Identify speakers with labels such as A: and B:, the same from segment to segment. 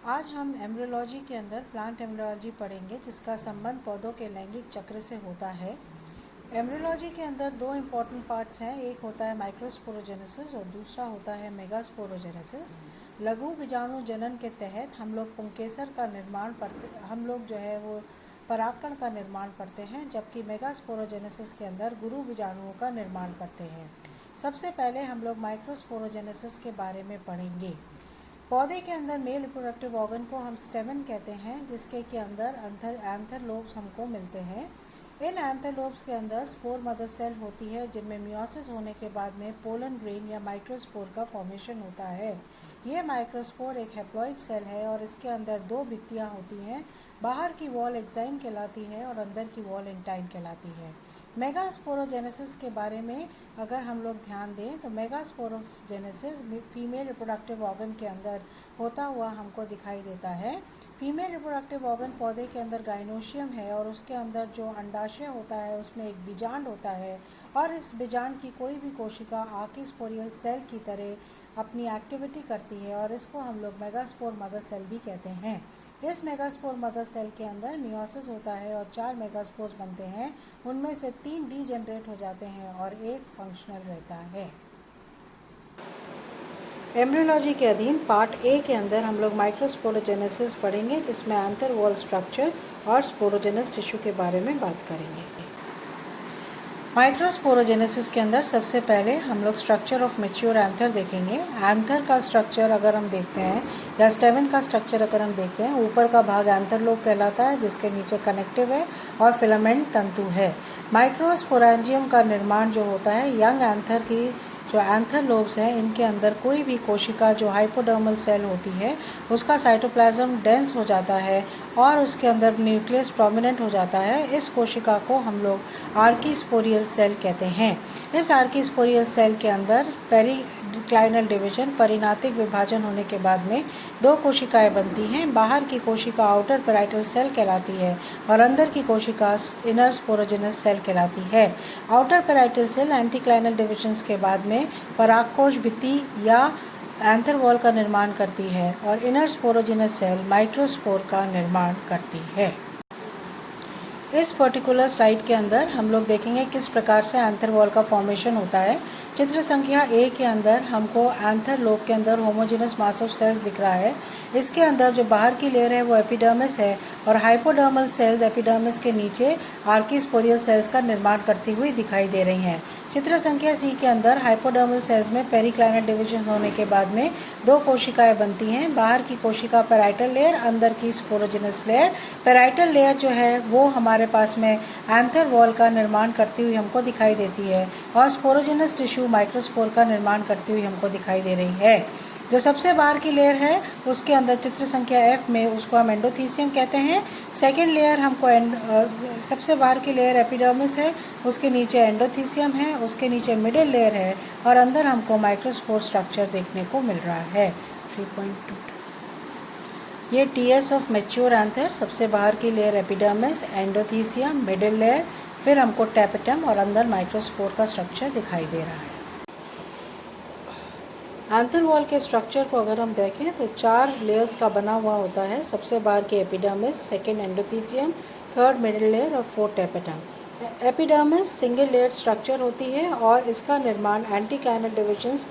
A: आज हम एम्ब्रियोलॉजी के अंदर प्लांट एम्ब्रियोलॉजी पढ़ेंगे, जिसका संबंध पौधों के लैंगिक चक्र से होता है। एम्ब्रियोलॉजी के अंदर दो इम्पॉर्टेंट पार्ट्स हैं, एक होता है माइक्रोस्पोरोजेनेसिस और दूसरा होता है मेगास्पोरोजेनेसिस। लघु बीजाणु जनन के तहत हम लोग पुंकेसर का निर्माण परागकण का निर्माण करते हैं, जबकि मेगास्पोरोजेनेसिस के अंदर गुरु बीजाणुओं का निर्माण करते हैं। सबसे पहले हम लोग माइक्रोस्पोरोजेनेसिस के बारे में पढ़ेंगे। पौधे के अंदर मेल रिप्रोडक्टिव ऑर्गन को हम स्टेमन कहते हैं, जिसके के अंदर एंथर लोब्स हमको मिलते हैं। इन एंथर लोब्स के अंदर स्पोर मदर सेल होती है, जिनमें मियोसिस होने के बाद में पोलन ग्रेन या माइक्रोस्पोर का फॉर्मेशन होता है। ये माइक्रोस्पोर एक हैप्लॉइड सेल है और इसके अंदर दो भित्तियाँ होती हैं। बाहर की वॉल एक्साइन कहलाती है और अंदर की वॉल इंटाइन कहलाती है। मेगास्पोरोजेनेसिस के बारे में अगर हम लोग ध्यान दें तो मेगास्पोरोजेनेसिस फीमेल रिप्रोडक्टिव ऑर्गन के अंदर होता हुआ हमको दिखाई देता है। फीमेल रिप्रोडक्टिव ऑर्गन पौधे के अंदर गाइनोशियम है और उसके अंदर जो अंडाशय होता है उसमें एक बीजांड होता है और इस बीजांड की कोई भी कोशिका आर्किस्पोरियल सेल की तरह अपनी एक्टिविटी करती है और इसको हम लोग मेगास्पोर मदर सेल भी कहते हैं। इस मेगास्पोर मदर सेल के अंदर मियोसिस होता है और 4 मेगास्पोर्स बनते हैं। उनमें से 3 डीजेनरेट हो जाते हैं और एक फंक्शनल रहता है। एम्ब्रियोलॉजी के अधीन पार्ट ए के अंदर हम लोग माइक्रोस्पोरोजेनेसिस पढ़ेंगे, जिसमें आंतर वॉल स्ट्रक्चर और स्पोरोजेनस टिश्यू के बारे में बात करेंगे। माइक्रोस्पोरोजेनेसिस के अंदर सबसे पहले हम लोग स्ट्रक्चर ऑफ मैच्योर एंथर देखेंगे। एंथर का स्ट्रक्चर अगर हम देखते हैं या स्टेमन का स्ट्रक्चर अगर हम देखते हैं, ऊपर का भाग एंथर लोब कहलाता है, जिसके नीचे कनेक्टिव है और फिलामेंट तंतु है। माइक्रोस्पोरेंजियम का निर्माण जो होता है, यंग एंथर की जो एंथर लोब्स हैं, इनके अंदर कोई भी कोशिका जो हाइपोडर्मल सेल होती है उसका साइटोप्लाज्म डेंस हो जाता है और उसके अंदर न्यूक्लियस प्रोमिनेंट हो जाता है। इस कोशिका को हम लोग आर्कीस्पोरियल सेल कहते हैं। इस आर्कीस्पोरियल सेल के अंदर पेरिक्लाइनल डिवीजन परिनातिक विभाजन होने के बाद में 2 कोशिकाएं बनती हैं। बाहर की कोशिका आउटर पेराइटल सेल कहलाती है और अंदर की कोशिका इनर स्पोरोजेनस सेल कहलाती है। आउटर पेराइटल सेल एंटीक्लाइनल डिविजन्स के बाद में परागकोश भित्ति या एंथर वॉल का निर्माण करती है और इनर स्पोरोजेनस सेल माइक्रोस्पोर का निर्माण करती है। इस पर्टिकुलर स्लाइड के अंदर हम लोग देखेंगे किस प्रकार से एंथर वॉल का फॉर्मेशन होता है। चित्र संख्या ए के अंदर हमको एंथर लोब के अंदर होमोजेनस मास ऑफ सेल्स दिख रहा है। इसके अंदर जो बाहर की लेयर है वो एपिडर्मिस है और हाइपोडर्मल सेल्स एपिडर्मिस के नीचे आर्कीस्पोरियल सेल्स का निर्माण करती हुई दिखाई दे रही हैं। चित्र संख्या सी के अंदर हाइपोडर्मल सेल्स में पेरिक्लाइनल डिवीजन होने के बाद में 2 कोशिकाएं बनती हैं। बाहर की कोशिका पेराइटल लेयर, अंदर की स्पोरोजेनस लेयर। पेराइटल लेयर जो है वो हमारे पास में एंथर वॉल का निर्माण करती हुई हमको दिखाई देती है और स्पोरोजेनस टिश्यू माइक्रोस्पोर का निर्माण करती हुई हमको दिखाई दे रही है। जो सबसे बाहर की लेयर है उसके अंदर चित्र संख्या एफ में उसको हम एंडोथीसियम कहते हैं। सेकेंड लेयर हमको सबसे बाहर की लेयर एपिडर्मिस है, उसके नीचे एंडोथीसियम है, उसके नीचे मिडिल लेयर है और अंदर हमको माइक्रोस्पोर स्ट्रक्चर देखने को मिल रहा है। 3.2 ये टीएस ऑफ मैच्योर एंथर, सबसे बाहर की layer epidermis, endothecium, middle layer, फिर हमको टैपेटम और अंदर माइक्रोस्पोर का स्ट्रक्चर दिखाई दे रहा है। एंथर वॉल के स्ट्रक्चर को अगर हम देखें तो 4 लेयर्स का बना हुआ होता है। सबसे बाहर की epidermis, second endothecium, third middle layer और fourth tapetum. Epidermis single layer structure होती है और इसका निर्माण एंटीक्लाइनल डिविजन्स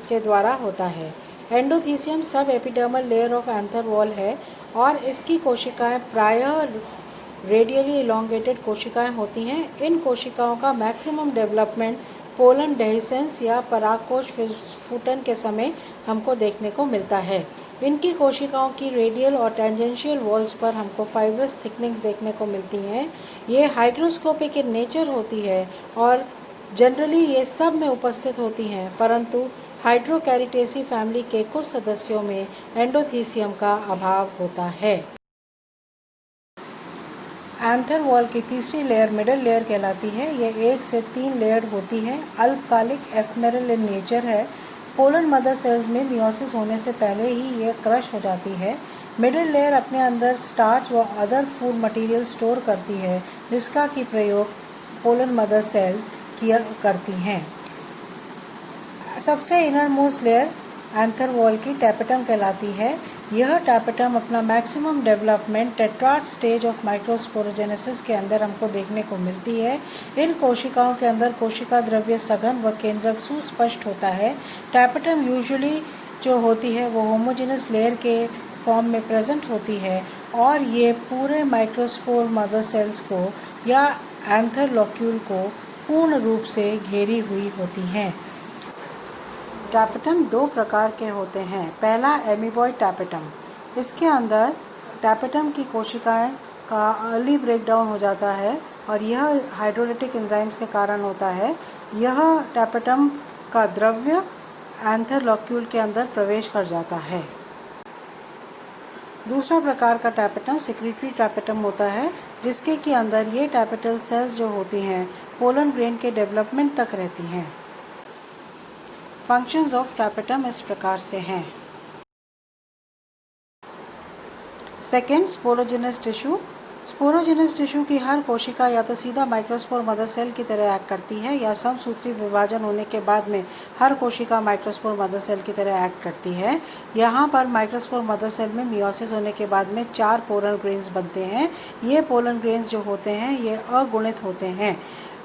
A: के द्वारा होता है। एंडोथीसियम सब epidermal layer of anther wall है और इसकी कोशिकाएं प्रायः रेडियली इलोंगेटेड कोशिकाएं होती हैं। इन कोशिकाओं का मैक्सिमम डेवलपमेंट पोलन डेहिसेंस या परागकोश फूटन के समय हमको देखने को मिलता है। इनकी कोशिकाओं की रेडियल और टेंजेंशियल वॉल्स पर हमको फाइब्रस थिकनिंग्स देखने को मिलती हैं। ये हाइग्रोस्कोपिक इन नेचर होती है और जनरली ये सब में उपस्थित होती हैं, परंतु हाइड्रोकैरिटेसी फैमिली के कुछ सदस्यों में एंडोथीसियम का अभाव होता है। एंथर वॉल की तीसरी लेयर मिडिल लेयर कहलाती है। ये 1 से 3 लेयर होती है। अल्पकालिक एफमेरल इन नेचर है। पोलन मदर सेल्स में मियोसिस होने से पहले ही ये क्रश हो जाती है। मिडिल लेयर अपने अंदर स्टार्च व अदर फूड मटेरियल स्टोर करती है, जिसका की प्रयोग पोलन मदर सेल्स किया करती हैं। सबसे inner most layer anther wall की टैपेटम कहलाती है। यह टैपेटम अपना maximum development tetrad stage of microsporogenesis के अंदर हमको देखने को मिलती है। इन कोशिकाओं के अंदर कोशिका द्रव्य सघन व केंद्रक सुस्पष्ट होता है। टैपेटम यूजुअली जो होती है वो होमोजेनस लेयर के फॉर्म में प्रेजेंट होती है और ये पूरे माइक्रोस्पोर मदर सेल्स को या एंथर लॉक्यूल को पूर्ण रूप से घेरी हुई होती हैं। टैपेटम दो प्रकार के होते हैं। पहला एमीबॉयड टैपेटम। इसके अंदर टैपेटम की कोशिकाएं का अर्ली ब्रेकडाउन हो जाता है और यह हाइड्रोलिटिक एंजाइम्स के कारण होता है। यह टैपेटम का द्रव्य एंथर लॉक्यूल के अंदर प्रवेश कर जाता है। दूसरा प्रकार का टैपेटम सेक्रेटरी टैपेटम होता है, जिसके के अंदर ये टैपेटल सेल्स जो होती हैं पोलन ग्रेन के डेवलपमेंट तक रहती हैं। फंक्शंस ऑफ टैपेटम इस प्रकार से हैं। Second, sporogenous tissue. Sporogenous tissue की हर कोशिका या तो सीधा माइक्रोस्पोर मदर सेल की तरह एक्ट करती है या समसूत्री विभाजन होने के बाद में हर कोशिका माइक्रोस्पोर मदर सेल की तरह एक्ट करती है। यहाँ पर माइक्रोस्पोर मदर सेल में मियोसिस होने के बाद में 4 पोलर ग्रेन्स बनते हैं। ये पोलर ग्रेन्स जो होते हैं ये अगुणित होते हैं।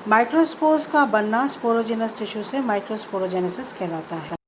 A: माइक्रोस्पोर्स का बनना स्पोरोजेनस टिश्यू से माइक्रोस्पोरोजेनेसिस कहलाता है।